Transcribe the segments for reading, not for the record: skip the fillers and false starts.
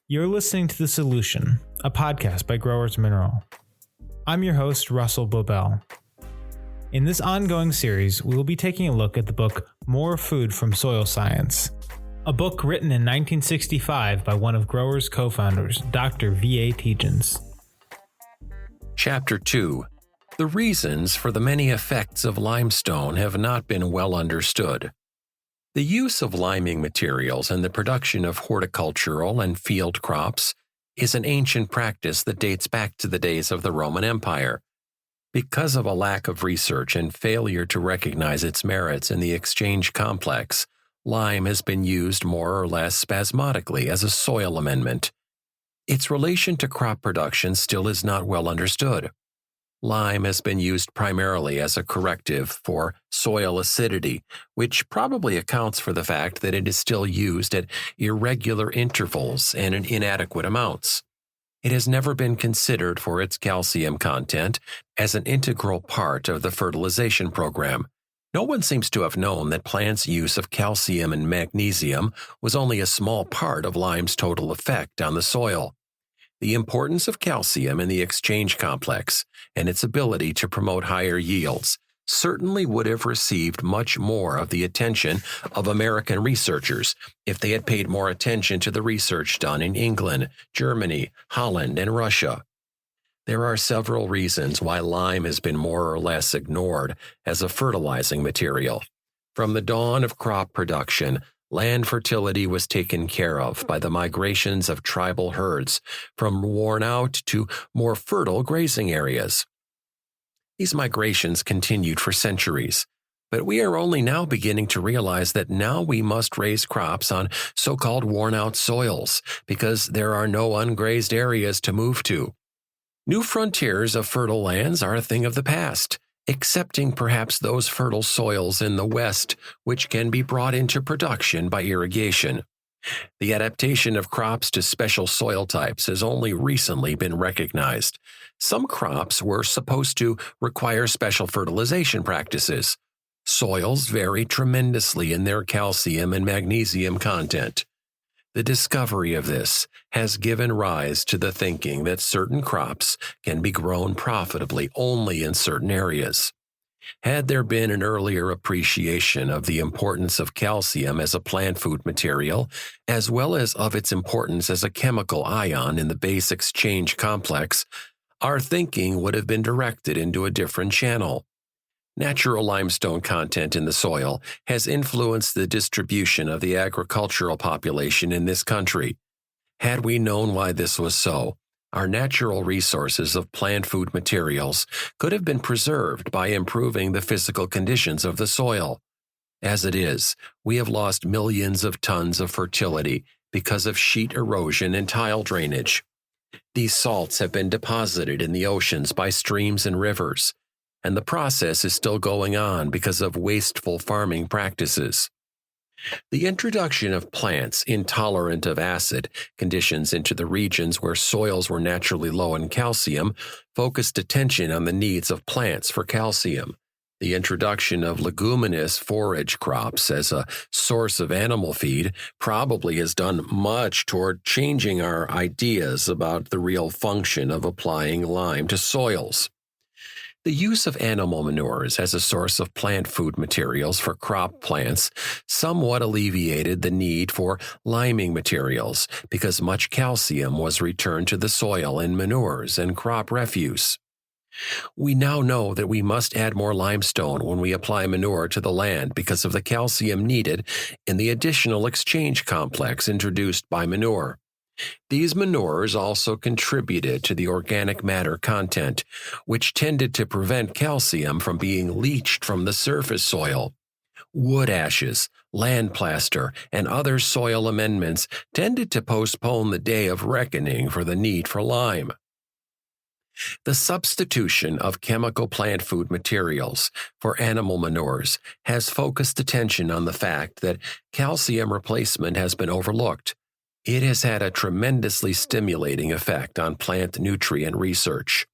You're listening to The Solution, a podcast by Growers Mineral. I'm your host, Russell Bobel. In this ongoing series, we will be taking a look at the book More Food from Soil Science, a book written in 1965 by one of Growers' co-founders, Dr. V.A. Tietjens. Chapter 2. The reasons for the many effects of limestone have not been well understood. The use of liming materials in the production of horticultural and field crops is an ancient practice that dates back to the days of the Roman Empire. Because of a lack of research and failure to recognize its merits in the exchange complex, lime has been used more or less spasmodically as a soil amendment. Its relation to crop production still is not well understood. Lime has been used primarily as a corrective for soil acidity, which probably accounts for the fact that it is still used at irregular intervals and in inadequate amounts. It has never been considered for its calcium content as an integral part of the fertilization program. No one seems to have known that plants' use of calcium and magnesium was only a small part of lime's total effect on the soil. The importance of calcium in the exchange complex and its ability to promote higher yields certainly would have received much more of the attention of American researchers if they had paid more attention to the research done in England, Germany, Holland, and Russia. There are several reasons why lime has been more or less ignored as a fertilizing material. From the dawn of crop production, land fertility was taken care of by the migrations of tribal herds from worn-out to more fertile grazing areas. These migrations continued for centuries, but we are only now beginning to realize that now we must raise crops on so-called worn-out soils because there are no ungrazed areas to move to. New frontiers of fertile lands are a thing of the past, excepting perhaps those fertile soils in the West which can be brought into production by irrigation. The adaptation of crops to special soil types has only recently been recognized. Some crops were supposed to require special fertilization practices. Soils vary tremendously in their calcium and magnesium content. The discovery of this has given rise to the thinking that certain crops can be grown profitably only in certain areas. Had there been an earlier appreciation of the importance of calcium as a plant food material, as well as of its importance as a chemical ion in the base exchange complex, our thinking would have been directed into a different channel. Natural limestone content in the soil has influenced the distribution of the agricultural population in this country. Had we known why this was so, our natural resources of plant food materials could have been preserved by improving the physical conditions of the soil. As it is, we have lost millions of tons of fertility because of sheet erosion and tile drainage. These salts have been deposited in the oceans by streams and rivers, and the process is still going on because of wasteful farming practices. The introduction of plants intolerant of acid conditions into the regions where soils were naturally low in calcium focused attention on the needs of plants for calcium. The introduction of leguminous forage crops as a source of animal feed probably has done much toward changing our ideas about the real function of applying lime to soils. The use of animal manures as a source of plant food materials for crop plants somewhat alleviated the need for liming materials because much calcium was returned to the soil in manures and crop refuse. We now know that we must add more limestone when we apply manure to the land because of the calcium needed in the additional exchange complex introduced by manure. These manures also contributed to the organic matter content, which tended to prevent calcium from being leached from the surface soil. Wood ashes, land plaster, and other soil amendments tended to postpone the day of reckoning for the need for lime. The substitution of chemical plant food materials for animal manures has focused attention on the fact that calcium replacement has been overlooked. It has had a tremendously stimulating effect on plant nutrient research.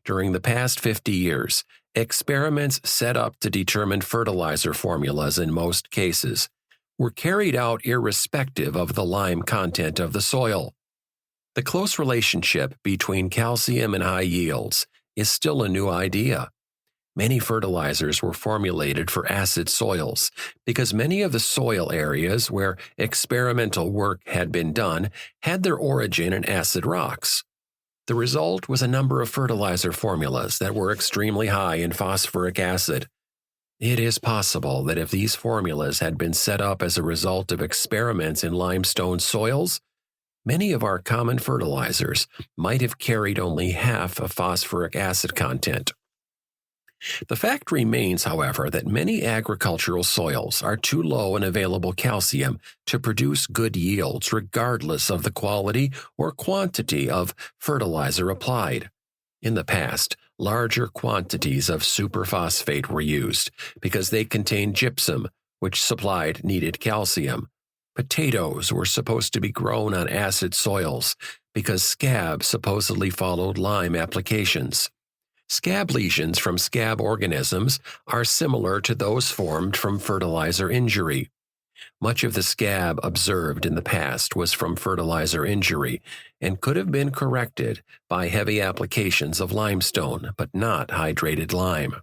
During the past 50 years, experiments set up to determine fertilizer formulas in most cases were carried out irrespective of the lime content of the soil. The close relationship between calcium and high yields is still a new idea. Many fertilizers were formulated for acid soils because many of the soil areas where experimental work had been done had their origin in acid rocks. The result was a number of fertilizer formulas that were extremely high in phosphoric acid. It is possible that if these formulas had been set up as a result of experiments in limestone soils, many of our common fertilizers might have carried only half of phosphoric acid content. The fact remains, however, that many agricultural soils are too low in available calcium to produce good yields regardless of the quality or quantity of fertilizer applied. In the past, larger quantities of superphosphate were used because they contained gypsum, which supplied needed calcium. Potatoes were supposed to be grown on acid soils because scab supposedly followed lime applications. Scab lesions from scab organisms are similar to those formed from fertilizer injury. Much of the scab observed in the past was from fertilizer injury and could have been corrected by heavy applications of limestone, but not hydrated lime.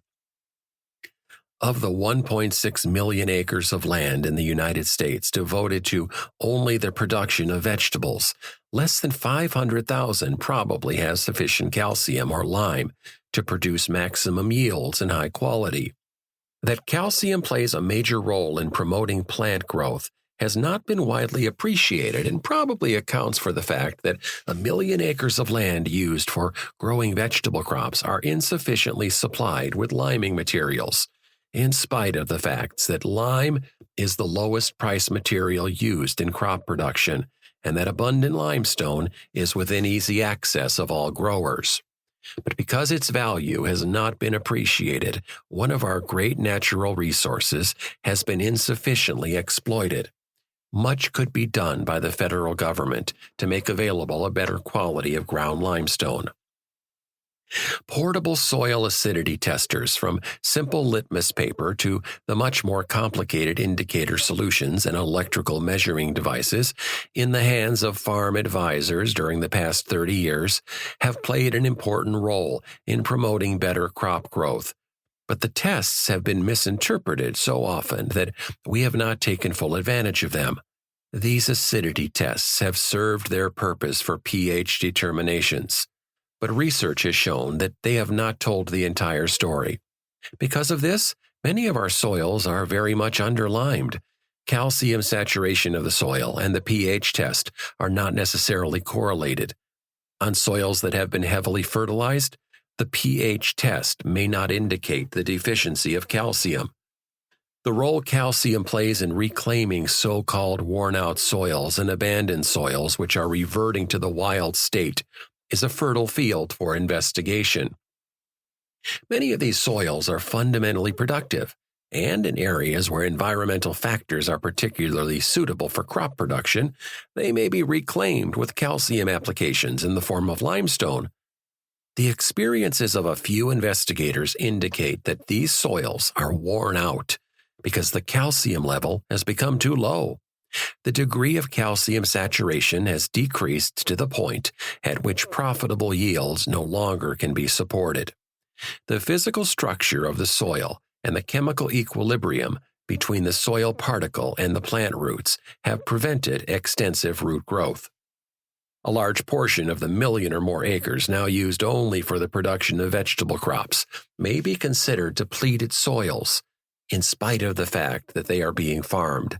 Of the 1.6 million acres of land in the United States devoted to only the production of vegetables, less than 500,000 probably has sufficient calcium or lime to produce maximum yields and high quality. That calcium plays a major role in promoting plant growth has not been widely appreciated and probably accounts for the fact that 1 million acres of land used for growing vegetable crops are insufficiently supplied with liming materials, in spite of the facts that lime is the lowest price material used in crop production and that abundant limestone is within easy access of all growers. But because its value has not been appreciated, one of our great natural resources has been insufficiently exploited. Much could be done by the federal government to make available a better quality of ground limestone. Portable soil acidity testers, from simple litmus paper to the much more complicated indicator solutions and electrical measuring devices in the hands of farm advisors during the past 30 years, have played an important role in promoting better crop growth. But the tests have been misinterpreted so often that we have not taken full advantage of them. These acidity tests have served their purpose for pH determinations, but research has shown that they have not told the entire story. Because of this, many of our soils are very much underlimed. Calcium saturation of the soil and the pH test are not necessarily correlated. On soils that have been heavily fertilized, the pH test may not indicate the deficiency of calcium. The role calcium plays in reclaiming so-called worn-out soils and abandoned soils which are reverting to the wild state is a fertile field for investigation. Many of these soils are fundamentally productive, and in areas where environmental factors are particularly suitable for crop production, they may be reclaimed with calcium applications in the form of limestone. The experiences of a few investigators indicate that these soils are worn out because the calcium level has become too low. The degree of calcium saturation has decreased to the point at which profitable yields no longer can be supported. The physical structure of the soil and the chemical equilibrium between the soil particle and the plant roots have prevented extensive root growth. A large portion of the 1 million or more acres now used only for the production of vegetable crops may be considered depleted soils, in spite of the fact that they are being farmed.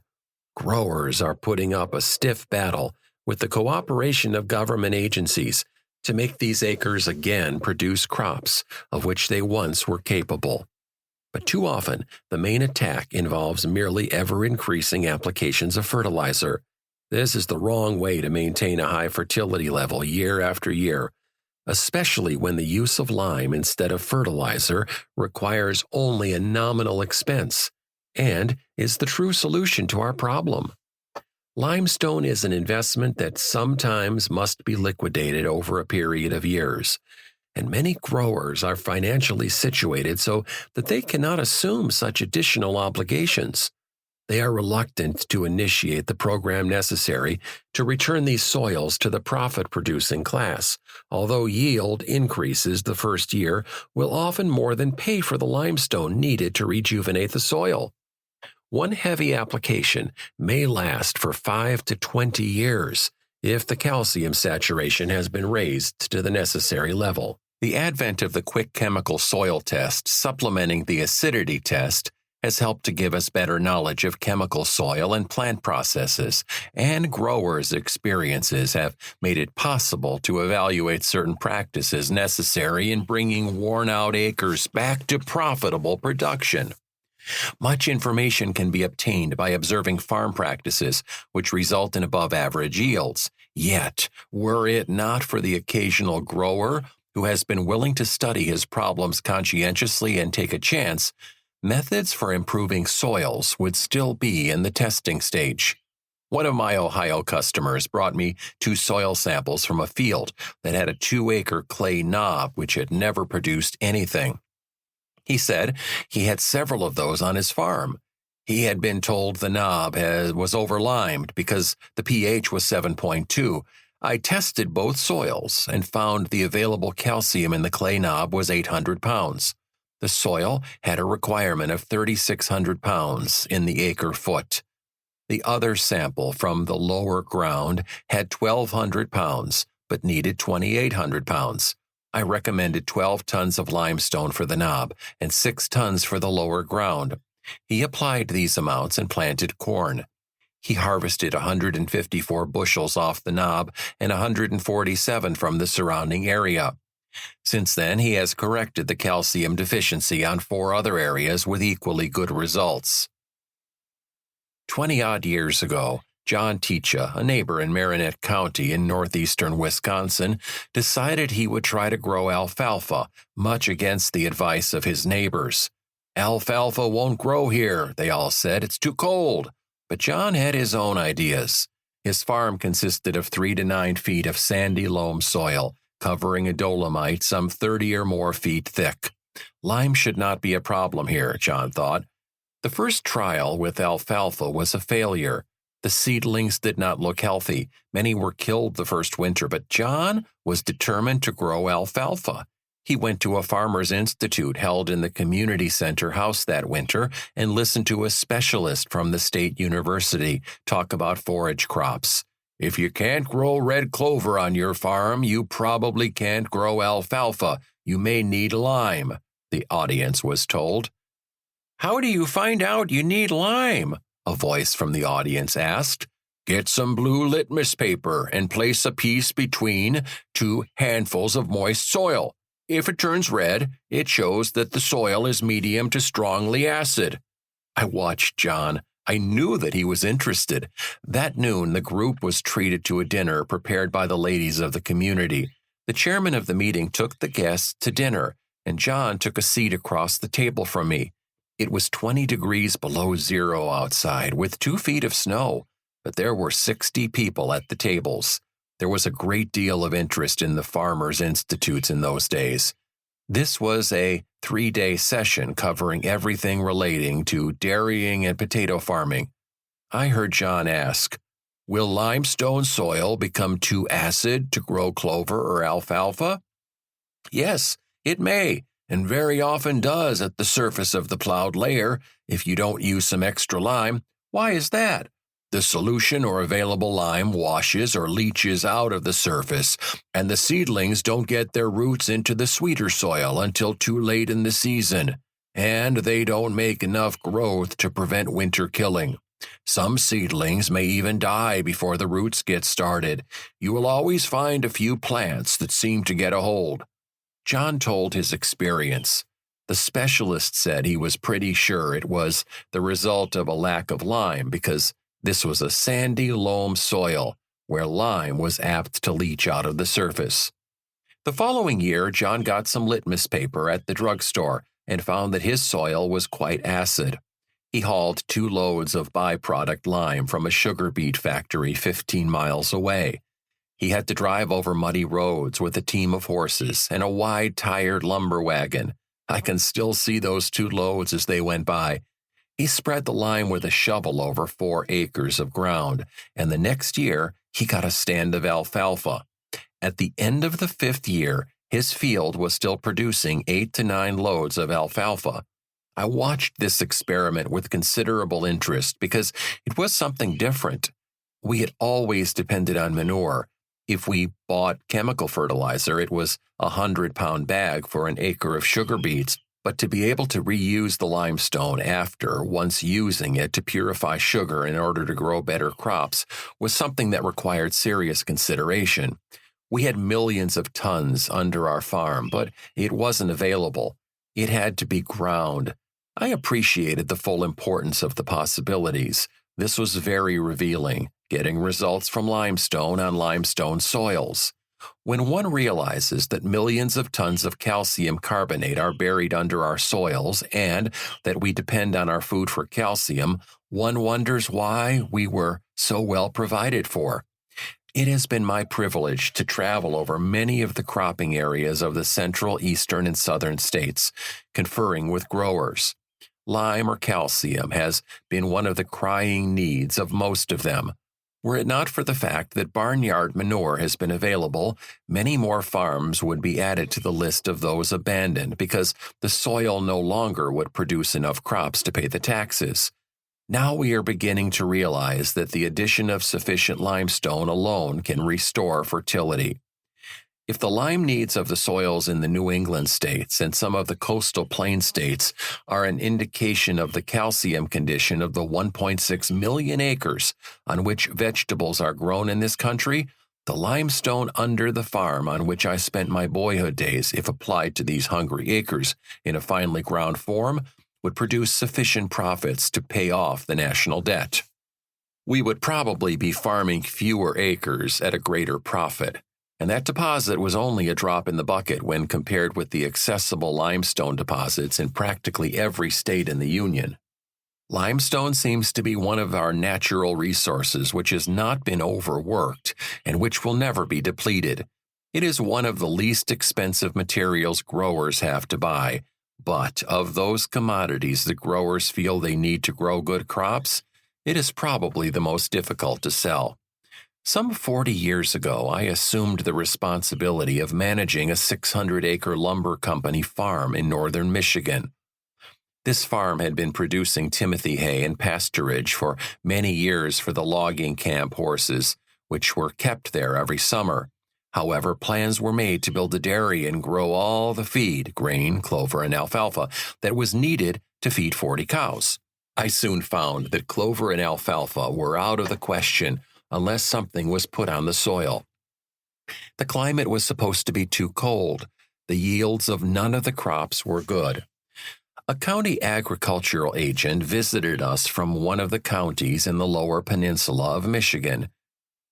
Growers are putting up a stiff battle with the cooperation of government agencies to make these acres again produce crops of which they once were capable. But too often, the main attack involves merely ever-increasing applications of fertilizer. This is the wrong way to maintain a high fertility level year after year, especially when the use of lime instead of fertilizer requires only a nominal expense and is the true solution to our problem. Limestone is an investment that sometimes must be liquidated over a period of years, and many growers are financially situated so that they cannot assume such additional obligations. They are reluctant to initiate the program necessary to return these soils to the profit-producing class, although yield increases the first year will often more than pay for the limestone needed to rejuvenate the soil. One heavy application may last for 5 to 20 years if the calcium saturation has been raised to the necessary level. The advent of the quick chemical soil test supplementing the acidity test has helped to give us better knowledge of chemical soil and plant processes, and growers' experiences have made it possible to evaluate certain practices necessary in bringing worn-out acres back to profitable production. Much information can be obtained by observing farm practices, which result in above-average yields. Yet, were it not for the occasional grower who has been willing to study his problems conscientiously and take a chance, methods for improving soils would still be in the testing stage. One of my Ohio customers brought me 2 soil samples from a field that had a 2-acre clay knob which had never produced anything. He said he had several of those on his farm. He had been told the knob was over-limed because the pH was 7.2. I tested both soils and found the available calcium in the clay knob was 800 pounds. The soil had a requirement of 3,600 pounds in the acre-foot. The other sample from the lower ground had 1,200 pounds, but needed 2,800 pounds. I recommended 12 tons of limestone for the knob and 6 tons for the lower ground. He applied these amounts and planted corn. He harvested 154 bushels off the knob and 147 from the surrounding area. Since then, he has corrected the calcium deficiency on 4 other areas with equally good results. 20-odd years ago, John Teacha, a neighbor in Marinette County in northeastern Wisconsin, decided he would try to grow alfalfa, much against the advice of his neighbors. "Alfalfa won't grow here," they all said. "It's too cold." But John had his own ideas. His farm consisted of 3 to 9 feet of sandy loam soil, covering a dolomite some 30 or more feet thick. Lime should not be a problem here, John thought. The first trial with alfalfa was a failure. The seedlings did not look healthy. Many were killed the first winter, but John was determined to grow alfalfa. He went to a farmers' institute held in the community center house that winter and listened to a specialist from the state university talk about forage crops. "If you can't grow red clover on your farm, you probably can't grow alfalfa. You may need lime," the audience was told. "How do you find out you need lime?" a voice from the audience asked. "Get some blue litmus paper and place a piece between 2 handfuls of moist soil. If it turns red, it shows that the soil is medium to strongly acid." I watched John. I knew that he was interested. That noon, the group was treated to a dinner prepared by the ladies of the community. The chairman of the meeting took the guests to dinner, and John took a seat across the table from me. It was 20 degrees below zero outside, with 2 feet of snow, but there were 60 people at the tables. There was a great deal of interest in the Farmers' Institutes in those days. This was a 3-day session covering everything relating to dairying and potato farming. I heard John ask, "Will limestone soil become too acid to grow clover or alfalfa?" "Yes, it may, and very often does at the surface of the plowed layer if you don't use some extra lime." "Why is that?" "The solution or available lime washes or leaches out of the surface, and the seedlings don't get their roots into the sweeter soil until too late in the season, and they don't make enough growth to prevent winter killing. Some seedlings may even die before the roots get started. You will always find a few plants that seem to get a hold." John told his experience. The specialist said he was pretty sure it was the result of a lack of lime because this was a sandy loam soil where lime was apt to leach out of the surface. The following year, John got some litmus paper at the drugstore and found that his soil was quite acid. He hauled 2 loads of byproduct lime from a sugar beet factory 15 miles away. He had to drive over muddy roads with a team of horses and a wide-tired lumber wagon. I can still see those 2 loads as they went by. He spread the lime with a shovel over 4 acres of ground, and the next year he got a stand of alfalfa. At the end of the 5th year, his field was still producing 8 to 9 loads of alfalfa. I watched this experiment with considerable interest because it was something different. We had always depended on manure. If we bought chemical fertilizer, it was a 100-pound bag for an acre of sugar beets. But to be able to reuse the limestone after once using it to purify sugar in order to grow better crops was something that required serious consideration. We had millions of tons under our farm, but it wasn't available. It had to be ground. I appreciated the full importance of the possibilities. This was very revealing, getting results from limestone on limestone soils. When one realizes that millions of tons of calcium carbonate are buried under our soils and that we depend on our food for calcium, one wonders why we were so well provided for. It has been my privilege to travel over many of the cropping areas of the central, eastern, and southern states, conferring with growers. Lime or calcium has been one of the crying needs of most of them. Were it not for the fact that barnyard manure has been available, many more farms would be added to the list of those abandoned because the soil no longer would produce enough crops to pay the taxes. Now we are beginning to realize that the addition of sufficient limestone alone can restore fertility. If the lime needs of the soils in the New England states and some of the coastal plain states are an indication of the calcium condition of the 1.6 million acres on which vegetables are grown in this country, the limestone under the farm on which I spent my boyhood days, if applied to these hungry acres in a finely ground form, would produce sufficient profits to pay off the national debt. We would probably be farming fewer acres at a greater profit. And that deposit was only a drop in the bucket when compared with the accessible limestone deposits in practically every state in the Union. Limestone seems to be one of our natural resources which has not been overworked and which will never be depleted. It is one of the least expensive materials growers have to buy, but of those commodities the growers feel they need to grow good crops, it is probably the most difficult to sell. Some 40 years ago, I assumed the responsibility of managing a 600-acre lumber company farm in northern Michigan. This farm had been producing timothy hay and pasturage for many years for the logging camp horses, which were kept there every summer. However, plans were made to build a dairy and grow all the feed, grain, clover, and alfalfa, that was needed to feed 40 cows. I soon found that clover and alfalfa were out of the question unless something was put on the soil. The climate was supposed to be too cold. The yields of none of the crops were good. A county agricultural agent visited us from one of the counties in the lower peninsula of Michigan.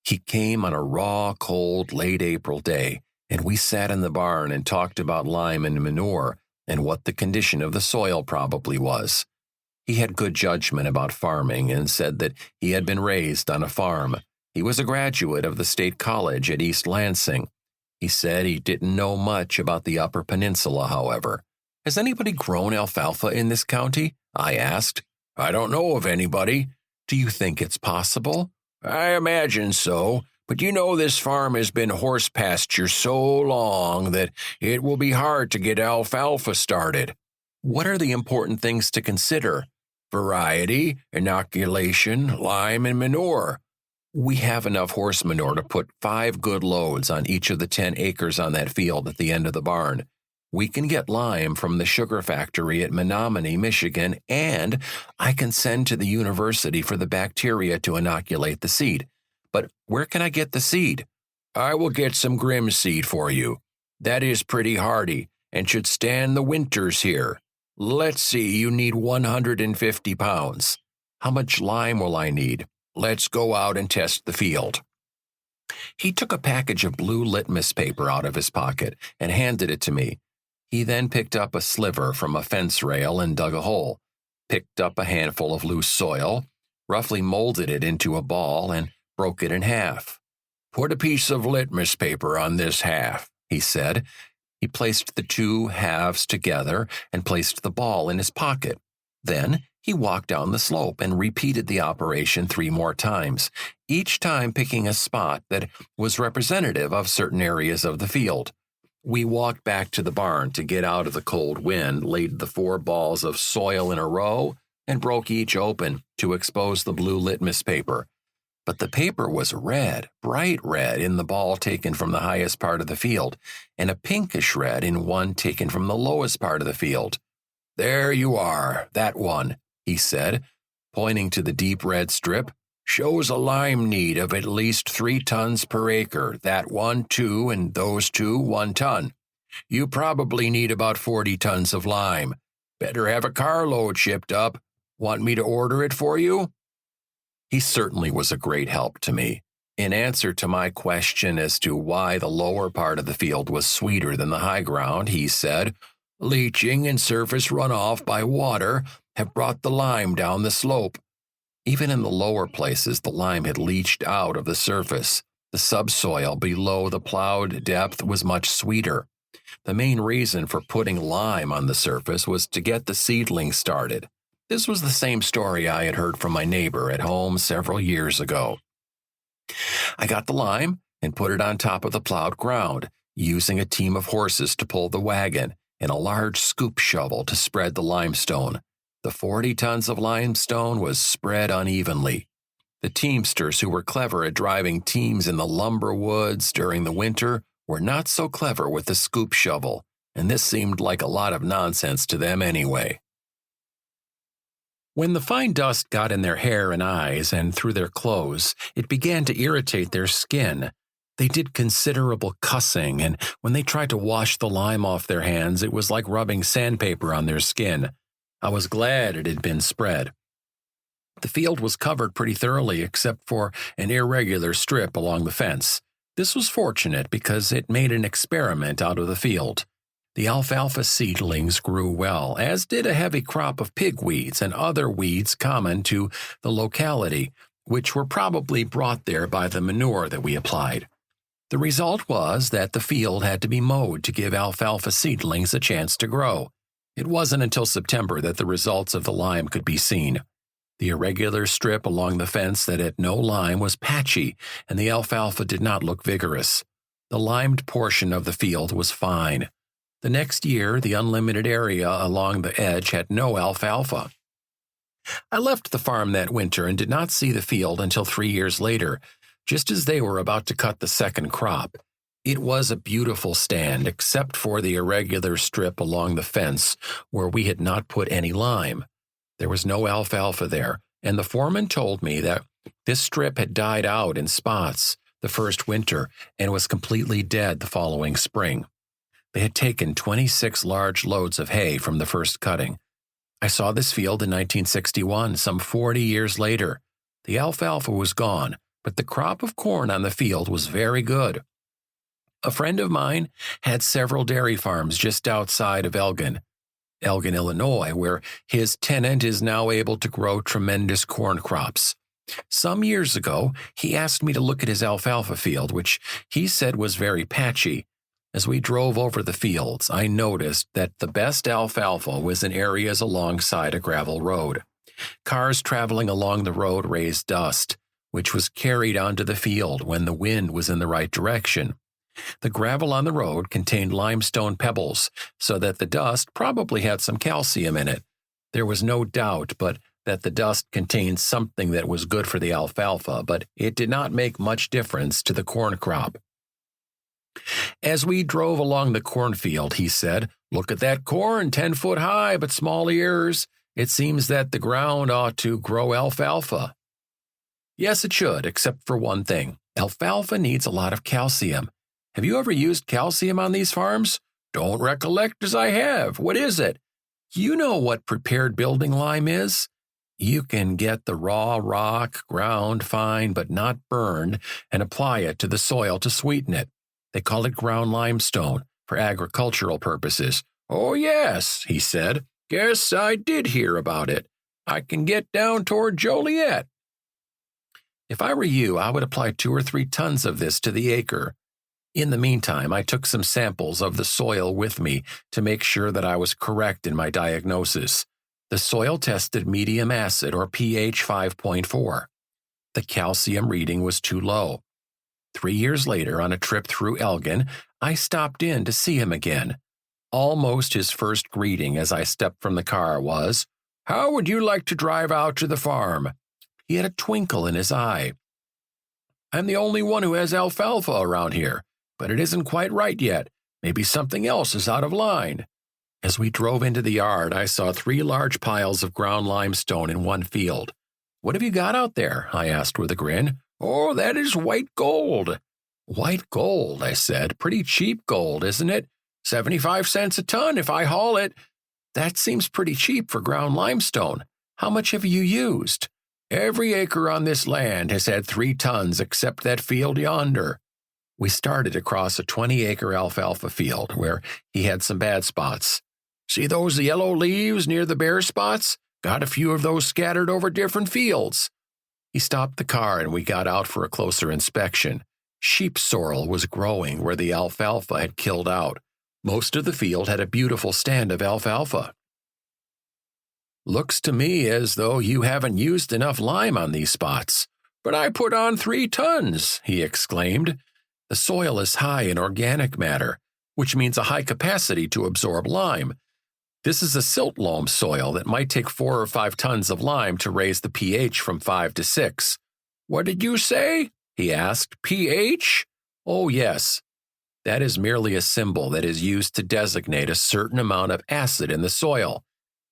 He came on a raw, cold, late April day, and we sat in the barn and talked about lime and manure and what the condition of the soil probably was. He had good judgment about farming and said that he had been raised on a farm. He was a graduate of the State College at East Lansing. He said he didn't know much about the Upper Peninsula, however. "Has anybody grown alfalfa in this county?" I asked. "I don't know of anybody." "Do you think it's possible?" "I imagine so, but you know this farm has been horse pasture so long that it will be hard to get alfalfa started." "What are the important things to consider?" "Variety, inoculation, lime, and manure." We have enough horse manure to put 5 good loads on each of the 10 acres on that field at the end of the barn. We can get lime from the sugar factory at Menominee, Michigan, and I can send to the university for the bacteria to inoculate the seed. But where can I get the seed? "I will get some Grimm seed for you. That is pretty hardy and should stand the winters here. Let's see, you need 150 pounds. How much lime will I need? Let's go out and test the field." He took a package of blue litmus paper out of his pocket and handed it to me. He then picked up a sliver from a fence rail and dug a hole, picked up a handful of loose soil, roughly molded it into a ball, and broke it in half. "Put a piece of litmus paper on this half," he said. He placed the 2 halves together and placed the ball in his pocket. Then He walked down the slope and repeated the operation 3 more times, each time picking a spot that was representative of certain areas of the field. We walked back to the barn to get out of the cold wind, laid the 4 balls of soil in a row, and broke each open to expose the blue litmus paper. But the paper was red, bright red in the ball taken from the highest part of the field, and a pinkish red in one taken from the lowest part of the field. "There you are, that one," he said, pointing to the deep red strip. "Shows a lime need of at least 3 tons per acre, that one 2 and those 2 1 ton. You probably need about 40 tons of lime. Better have a carload shipped up. Want me to order it for you?" He certainly was a great help to me. In answer to my question as to why the lower part of the field was sweeter than the high ground, he said, "Leaching and surface runoff by water have brought the lime down the slope. Even in the lower places, the lime had leached out of the surface. The subsoil below the plowed depth was much sweeter. The main reason for putting lime on the surface was to get the seedlings started. This was the same story I had heard from my neighbor at home several years ago. I got the lime and put it on top of the plowed ground, using a team of horses to pull the wagon and a large scoop shovel to spread the limestone. The 40 tons of limestone was spread unevenly. The teamsters who were clever at driving teams in the lumber woods during the winter were not so clever with the scoop shovel, and this seemed like a lot of nonsense to them anyway. When the fine dust got in their hair and eyes and through their clothes, it began to irritate their skin. They did considerable cussing, and when they tried to wash the lime off their hands, it was like rubbing sandpaper on their skin. I was glad it had been spread. The field was covered pretty thoroughly except for an irregular strip along the fence. This was fortunate because it made an experiment out of the field. The alfalfa seedlings grew well, as did a heavy crop of pigweeds and other weeds common to the locality, which were probably brought there by the manure that we applied. The result was that the field had to be mowed to give alfalfa seedlings a chance to grow. It wasn't until September that the results of the lime could be seen. The irregular strip along the fence that had no lime was patchy, and the alfalfa did not look vigorous. The limed portion of the field was fine. The next year, the unlimited area along the edge had no alfalfa. I left the farm that winter and did not see the field until 3 years later, just as they were about to cut the second crop. It was a beautiful stand, except for the irregular strip along the fence where we had not put any lime. There was no alfalfa there, and the foreman told me that this strip had died out in spots the first winter and was completely dead the following spring. They had taken 26 large loads of hay from the first cutting. I saw this field in 1961, some 40 years later. The alfalfa was gone, but the crop of corn on the field was very good. A friend of mine had several dairy farms just outside of Elgin, Illinois, where his tenant is now able to grow tremendous corn crops. Some years ago, he asked me to look at his alfalfa field, which he said was very patchy. As we drove over the fields, I noticed that the best alfalfa was in areas alongside a gravel road. Cars traveling along the road raised dust, which was carried onto the field when the wind was in the right direction. The gravel on the road contained limestone pebbles, so that the dust probably had some calcium in it. There was no doubt but that the dust contained something that was good for the alfalfa, but it did not make much difference to the corn crop. As we drove along the cornfield, he said, "Look at that corn, 10 foot high, but small ears. It seems that the ground ought to grow alfalfa." Yes, it should, except for one thing. Alfalfa needs a lot of calcium. Have you ever used calcium on these farms? Don't recollect as I have. What is it? You know what prepared building lime is? You can get the raw rock, ground fine but not burned, and apply it to the soil to sweeten it. They call it ground limestone for agricultural purposes. "Oh, yes," he said. "Guess I did hear about it. I can get down toward Joliet." If I were you, I would apply 2 or 3 tons of this to the acre. In the meantime, I took some samples of the soil with me to make sure that I was correct in my diagnosis. The soil tested medium acid or pH 5.4. The calcium reading was too low. 3 years later, on a trip through Elgin, I stopped in to see him again. Almost his first greeting as I stepped from the car was, "How would you like to drive out to the farm?" He had a twinkle in his eye. "I'm the only one who has alfalfa around here, but it isn't quite right yet. Maybe something else is out of line." As we drove into the yard, I saw 3 large piles of ground limestone in one field. "What have you got out there?" I asked with a grin. "Oh, that is white gold." "White gold," I said. "Pretty cheap gold, isn't it? 75 cents a ton if I haul it." "That seems pretty cheap for ground limestone. How much have you used?" "Every acre on this land has had 3 tons except that field yonder." We started across a 20-acre alfalfa field where he had some bad spots. "See those yellow leaves near the bare spots? Got a few of those scattered over different fields." He stopped the car and we got out for a closer inspection. Sheep sorrel was growing where the alfalfa had killed out. Most of the field had a beautiful stand of alfalfa. "Looks to me as though you haven't used enough lime on these spots." "But I put on 3 tons, he exclaimed. "The soil is high in organic matter, which means a high capacity to absorb lime. This is a silt loam soil that might take 4 or 5 tons of lime to raise the pH from 5 to 6. "What did you say?" he asked. "pH?" "Oh, yes. That is merely a symbol that is used to designate a certain amount of acid in the soil.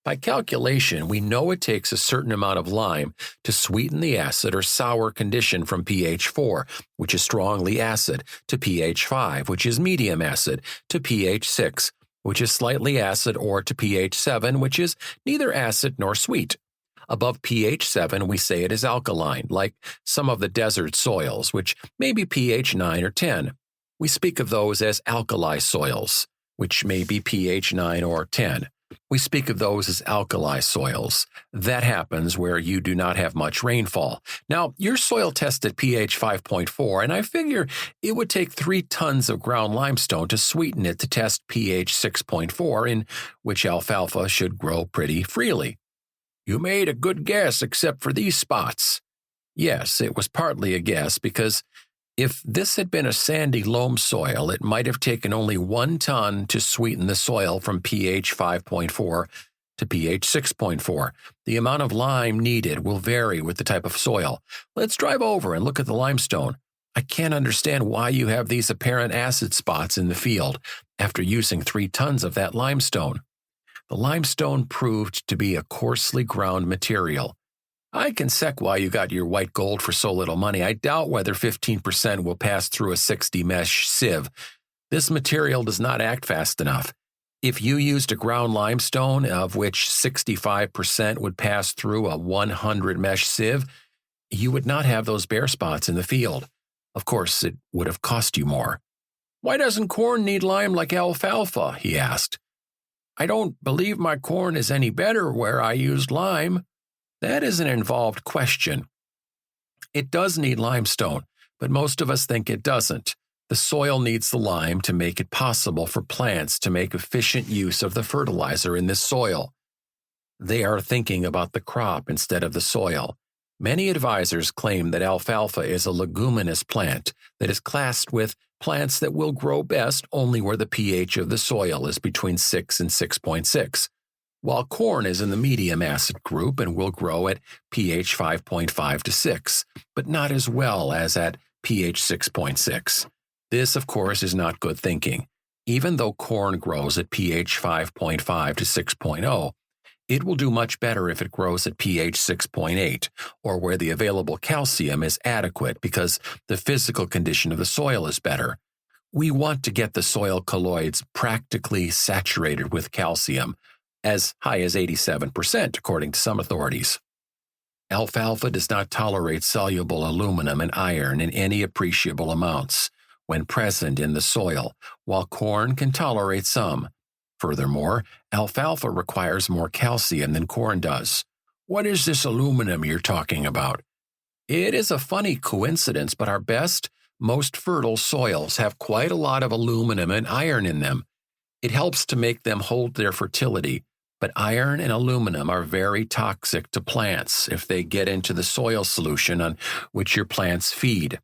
By calculation, we know it takes a certain amount of lime to sweeten the acid or sour condition from pH 4, which is strongly acid, to pH 5, which is medium acid, to pH 6, which is slightly acid, or to pH 7, which is neither acid nor sweet. Above pH 7, we say it is alkaline, like some of the desert soils, which may be pH 9 or 10. We speak of those as alkali soils, which may be pH 9 or 10. We speak of those as alkali soils. That happens where you do not have much rainfall. Now, your soil tested pH 5.4, and I figure it would take 3 tons of ground limestone to sweeten it to test pH 6.4, in which alfalfa should grow pretty freely. "You made a good guess except for these spots." Yes, it was partly a guess because if this had been a sandy loam soil, it might have taken only 1 ton to sweeten the soil from pH 5.4 to pH 6.4. The amount of lime needed will vary with the type of soil. Let's drive over and look at the limestone. I can't understand why you have these apparent acid spots in the field after using 3 tons of that limestone. The limestone proved to be a coarsely ground material. "I can sec why you got your white gold for so little money. I doubt whether 15% will pass through a 60-mesh sieve. This material does not act fast enough. If you used a ground limestone, of which 65% would pass through a 100-mesh sieve, you would not have those bare spots in the field. Of course, it would have cost you more." "Why doesn't corn need lime like alfalfa?" he asked. "I don't believe my corn is any better where I used lime." That is an involved question. It does need limestone, but most of us think it doesn't. The soil needs the lime to make it possible for plants to make efficient use of the fertilizer in this soil. They are thinking about the crop instead of the soil. Many advisors claim that alfalfa is a leguminous plant that is classed with plants that will grow best only where the pH of the soil is between 6 and 6.6. While corn is in the medium acid group and will grow at pH 5.5 to 6, but not as well as at pH 6.6. This, of course, is not good thinking. Even though corn grows at pH 5.5 to 6.0, it will do much better if it grows at pH 6.8, or where the available calcium is adequate because the physical condition of the soil is better. We want to get the soil colloids practically saturated with calcium, as high as 87%, according to some authorities. Alfalfa does not tolerate soluble aluminum and iron in any appreciable amounts when present in the soil, while corn can tolerate some. Furthermore, alfalfa requires more calcium than corn does. "What is this aluminum you're talking about?" It is a funny coincidence, but our best, most fertile soils have quite a lot of aluminum and iron in them. It helps to make them hold their fertility, but iron and aluminum are very toxic to plants if they get into the soil solution on which your plants feed.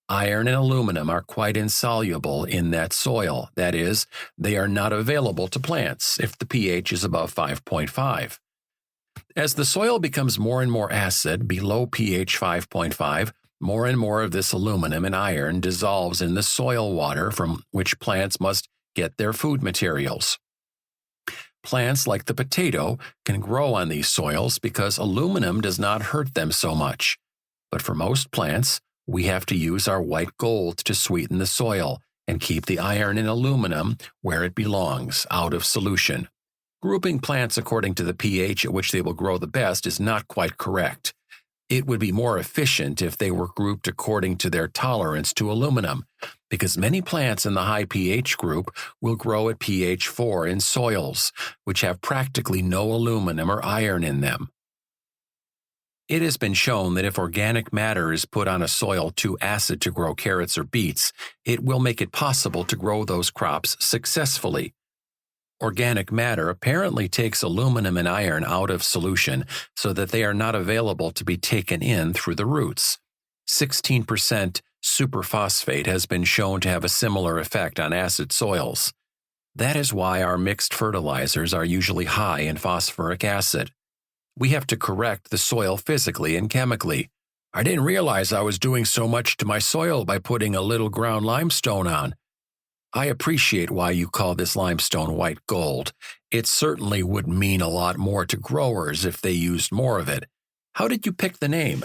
Iron and aluminum are quite insoluble in that soil. That is, they are not available to plants if the pH is above 5.5. As the soil becomes more and more acid, below pH 5.5, more and more of this aluminum and iron dissolves in the soil water from which plants must get their food materials. Plants like the potato can grow on these soils because aluminum does not hurt them so much. But for most plants, we have to use our white gold to sweeten the soil and keep the iron and aluminum where it belongs, out of solution. Grouping plants according to the pH at which they will grow the best is not quite correct. It would be more efficient if they were grouped according to their tolerance to aluminum, because many plants in the high pH group will grow at pH 4 in soils, which have practically no aluminum or iron in them. It has been shown that if organic matter is put on a soil too acid to grow carrots or beets, it will make it possible to grow those crops successfully. Organic matter apparently takes aluminum and iron out of solution so that they are not available to be taken in through the roots. 16% superphosphate has been shown to have a similar effect on acid soils. That is why our mixed fertilizers are usually high in phosphoric acid. We have to correct the soil physically and chemically. I didn't realize I was doing so much to my soil by putting a little ground limestone on. I appreciate why you call this limestone white gold. It certainly would mean a lot more to growers if they used more of it. How did you pick the name?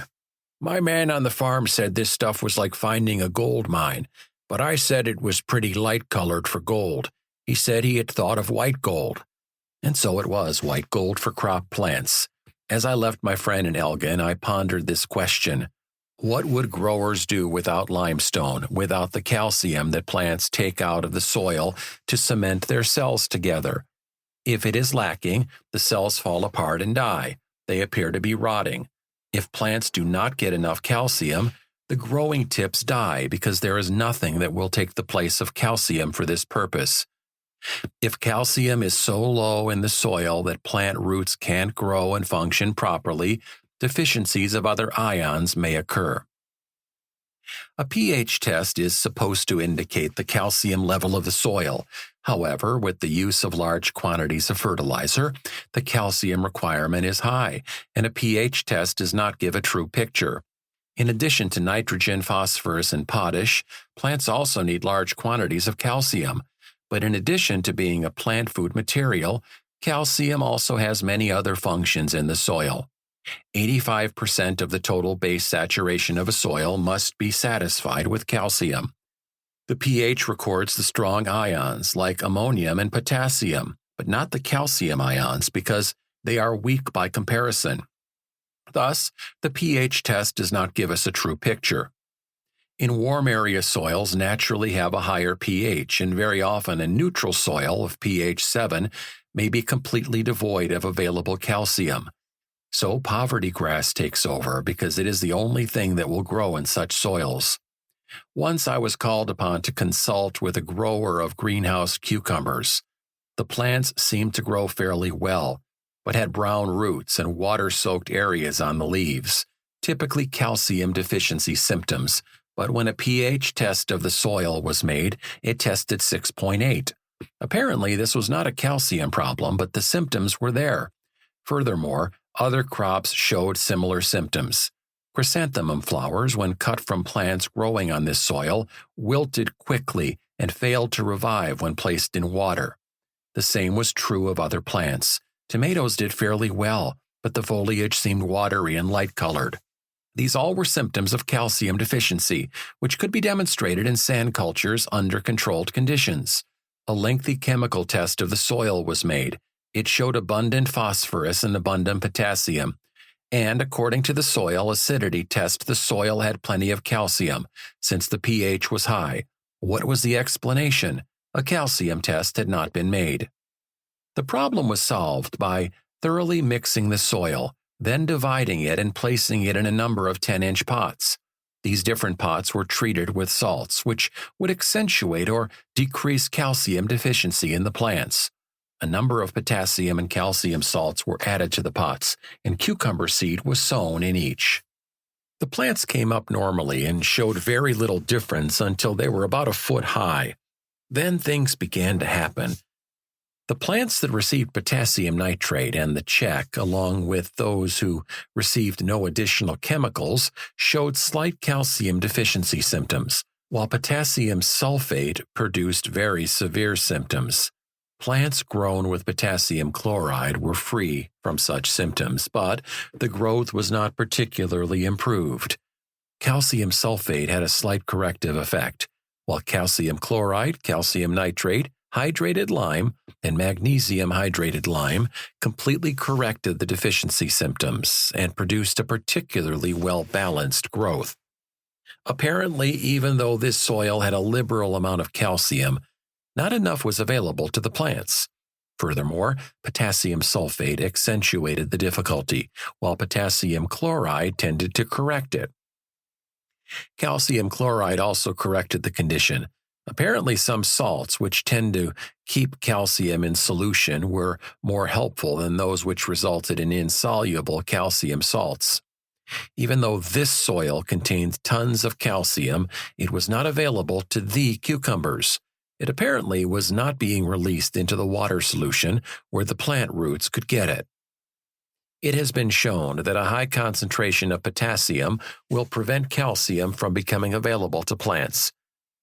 My man on the farm said this stuff was like finding a gold mine, but I said it was pretty light-colored for gold. He said he had thought of white gold. And so it was white gold for crop plants. As I left my friend in Elgin, I pondered this question. What would growers do without limestone, without the calcium that plants take out of the soil to cement their cells together? If it is lacking, the cells fall apart and die. They appear to be rotting. If plants do not get enough calcium, the growing tips die because there is nothing that will take the place of calcium for this purpose. If calcium is so low in the soil that plant roots can't grow and function properly, deficiencies of other ions may occur. A pH test is supposed to indicate the calcium level of the soil. However, with the use of large quantities of fertilizer, the calcium requirement is high, and a pH test does not give a true picture. In addition to nitrogen, phosphorus, and potash, plants also need large quantities of calcium. But in addition to being a plant food material, calcium also has many other functions in the soil. 85% of the total base saturation of a soil must be satisfied with calcium. The pH records the strong ions like ammonium and potassium, but not the calcium ions because they are weak by comparison. Thus, the pH test does not give us a true picture. In warm area soils naturally have a higher pH, and very often a neutral soil of pH 7 may be completely devoid of available calcium. So poverty grass takes over because it is the only thing that will grow in such soils. Once I was called upon to consult with a grower of greenhouse cucumbers. The plants seemed to grow fairly well, but had brown roots and water-soaked areas on the leaves, typically calcium deficiency symptoms. But when a pH test of the soil was made, it tested 6.8. Apparently, this was not a calcium problem, but the symptoms were there. Furthermore, other crops showed similar symptoms. Chrysanthemum flowers, when cut from plants growing on this soil, wilted quickly and failed to revive when placed in water. The same was true of other plants. Tomatoes did fairly well, but the foliage seemed watery and light-colored. These all were symptoms of calcium deficiency, which could be demonstrated in sand cultures under controlled conditions. A lengthy chemical test of the soil was made. It showed abundant phosphorus and abundant potassium. And according to the soil acidity test, the soil had plenty of calcium, since the pH was high. What was the explanation? A calcium test had not been made. The problem was solved by thoroughly mixing the soil, then dividing it and placing it in a number of 10-inch pots. These different pots were treated with salts, which would accentuate or decrease calcium deficiency in the plants. A number of potassium and calcium salts were added to the pots, and cucumber seed was sown in each. The plants came up normally and showed very little difference until they were about a foot high. Then things began to happen. The plants that received potassium nitrate and the check, along with those who received no additional chemicals, showed slight calcium deficiency symptoms, while potassium sulfate produced very severe symptoms. Plants grown with potassium chloride were free from such symptoms, but the growth was not particularly improved. Calcium sulfate had a slight corrective effect, while calcium chloride, calcium nitrate, hydrated lime, and magnesium hydrated lime completely corrected the deficiency symptoms and produced a particularly well-balanced growth. Apparently, even though this soil had a liberal amount of calcium, not enough was available to the plants. Furthermore, potassium sulfate accentuated the difficulty, while potassium chloride tended to correct it. Calcium chloride also corrected the condition. Apparently, some salts, which tend to keep calcium in solution, were more helpful than those which resulted in insoluble calcium salts. Even though this soil contained tons of calcium, it was not available to the cucumbers. It apparently was not being released into the water solution where the plant roots could get it. It has been shown that a high concentration of potassium will prevent calcium from becoming available to plants.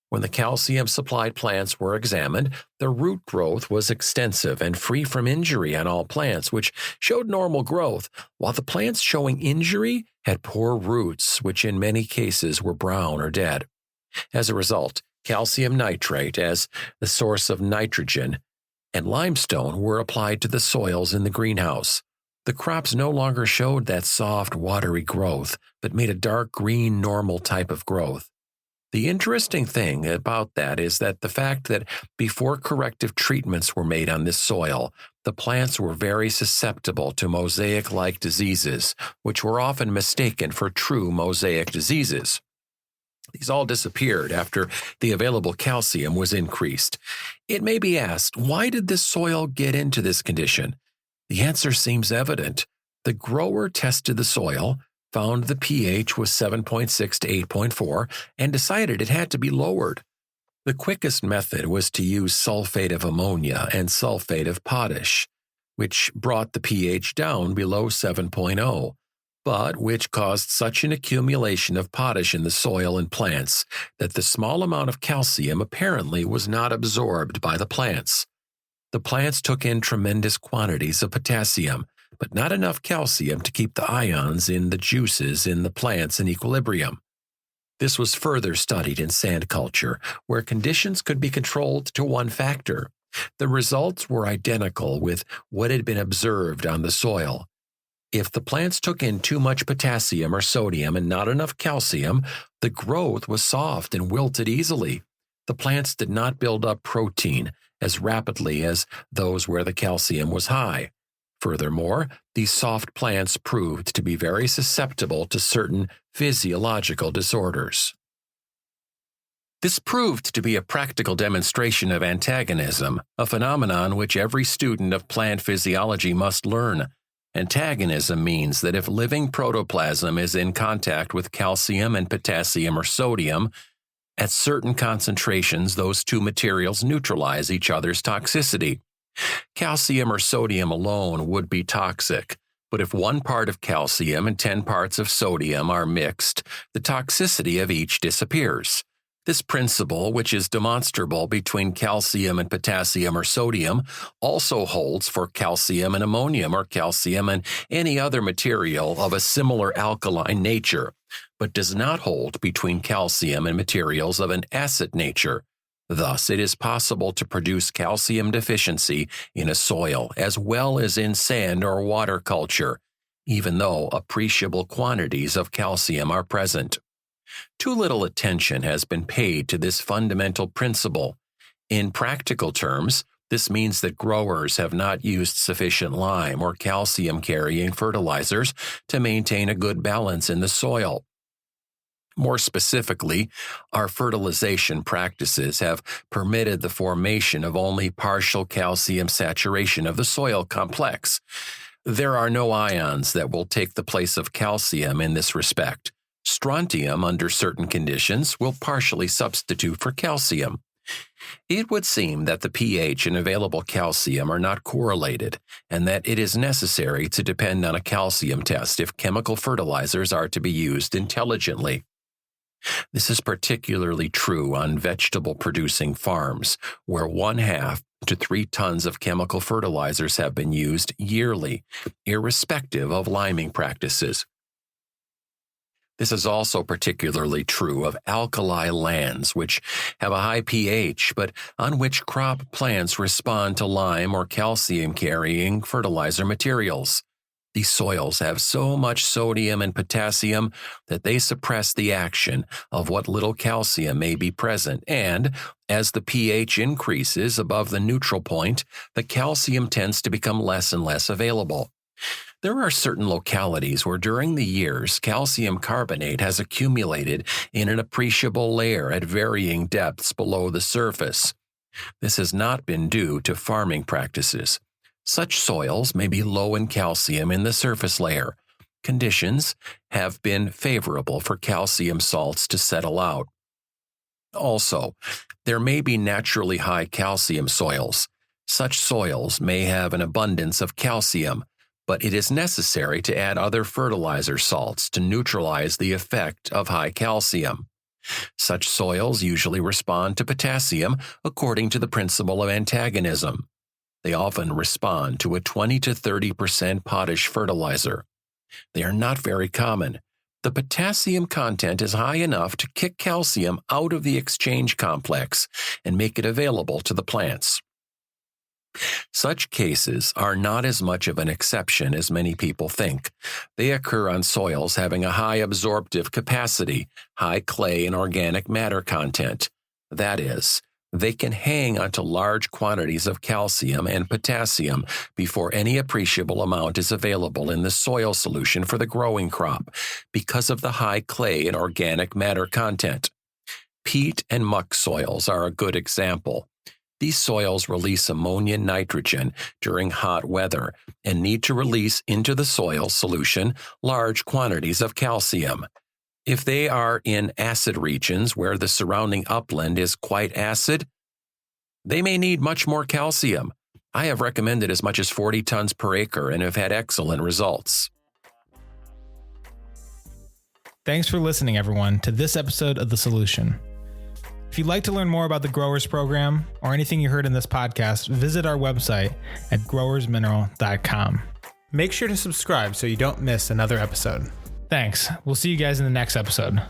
When the calcium-supplied plants were examined, the root growth was extensive and free from injury on all plants, which showed normal growth, while the plants showing injury had poor roots, which in many cases were brown or dead. As a result, calcium nitrate as the source of nitrogen and limestone were applied to the soils in the greenhouse. The crops no longer showed that soft, watery growth, but made a dark green, normal type of growth. The interesting thing about that is that the fact that before corrective treatments were made on this soil, the plants were very susceptible to mosaic-like diseases, which were often mistaken for true mosaic diseases. These all disappeared after the available calcium was increased. It may be asked, why did this soil get into this condition? The answer seems evident. The grower tested the soil, found the pH was 7.6 to 8.4, and decided it had to be lowered. The quickest method was to use sulfate of ammonia and sulfate of potash, which brought the pH down below 7.0, but which caused such an accumulation of potash in the soil and plants that the small amount of calcium apparently was not absorbed by the plants. The plants took in tremendous quantities of potassium, but not enough calcium to keep the ions in the juices in the plants in equilibrium. This was further studied in sand culture, where conditions could be controlled to one factor. The results were identical with what had been observed on the soil. If the plants took in too much potassium or sodium and not enough calcium, the growth was soft and wilted easily. The plants did not build up protein as rapidly as those where the calcium was high. Furthermore, these soft plants proved to be very susceptible to certain physiological disorders. This proved to be a practical demonstration of antagonism, a phenomenon which every student of plant physiology must learn. Antagonism means that if living protoplasm is in contact with calcium and potassium or sodium, at certain concentrations those two materials neutralize each other's toxicity. Calcium or sodium alone would be toxic, but if 1 part of calcium and 10 parts of sodium are mixed, the toxicity of each disappears. This principle, which is demonstrable between calcium and potassium or sodium, also holds for calcium and ammonium or calcium and any other material of a similar alkaline nature, but does not hold between calcium and materials of an acid nature. Thus, it is possible to produce calcium deficiency in a soil as well as in sand or water culture, even though appreciable quantities of calcium are present. Too little attention has been paid to this fundamental principle. In practical terms, this means that growers have not used sufficient lime or calcium-carrying fertilizers to maintain a good balance in the soil. More specifically, our fertilization practices have permitted the formation of only partial calcium saturation of the soil complex. There are no ions that will take the place of calcium in this respect. Strontium, under certain conditions, will partially substitute for calcium. It would seem that the pH and available calcium are not correlated, and that it is necessary to depend on a calcium test if chemical fertilizers are to be used intelligently. This is particularly true on vegetable-producing farms, where 1/2 to 3 tons of chemical fertilizers have been used yearly, irrespective of liming practices. This is also particularly true of alkali lands, which have a high pH, but on which crop plants respond to lime or calcium-carrying fertilizer materials. These soils have so much sodium and potassium that they suppress the action of what little calcium may be present, and as the pH increases above the neutral point, the calcium tends to become less and less available. There are certain localities where during the years calcium carbonate has accumulated in an appreciable layer at varying depths below the surface. This has not been due to farming practices. Such soils may be low in calcium in the surface layer. Conditions have been favorable for calcium salts to settle out. Also, there may be naturally high calcium soils. Such soils may have an abundance of calcium, but it is necessary to add other fertilizer salts to neutralize the effect of high calcium. Such soils usually respond to potassium according to the principle of antagonism. They often respond to a 20 to 30% potash fertilizer. They are not very common. The potassium content is high enough to kick calcium out of the exchange complex and make it available to the plants. Such cases are not as much of an exception as many people think. They occur on soils having a high absorptive capacity, high clay and organic matter content. That is, they can hang onto large quantities of calcium and potassium before any appreciable amount is available in the soil solution for the growing crop because of the high clay and organic matter content. Peat and muck soils are a good example. These soils release ammonia and nitrogen during hot weather and need to release into the soil solution large quantities of calcium. If they are in acid regions where the surrounding upland is quite acid, they may need much more calcium. I have recommended as much as 40 tons per acre and have had excellent results. Thanks for listening, everyone, to this episode of The Solution. If you'd like to learn more about the Growers Program or anything you heard in this podcast, visit our website at growersmineral.com. Make sure to subscribe so you don't miss another episode. Thanks. We'll see you guys in the next episode.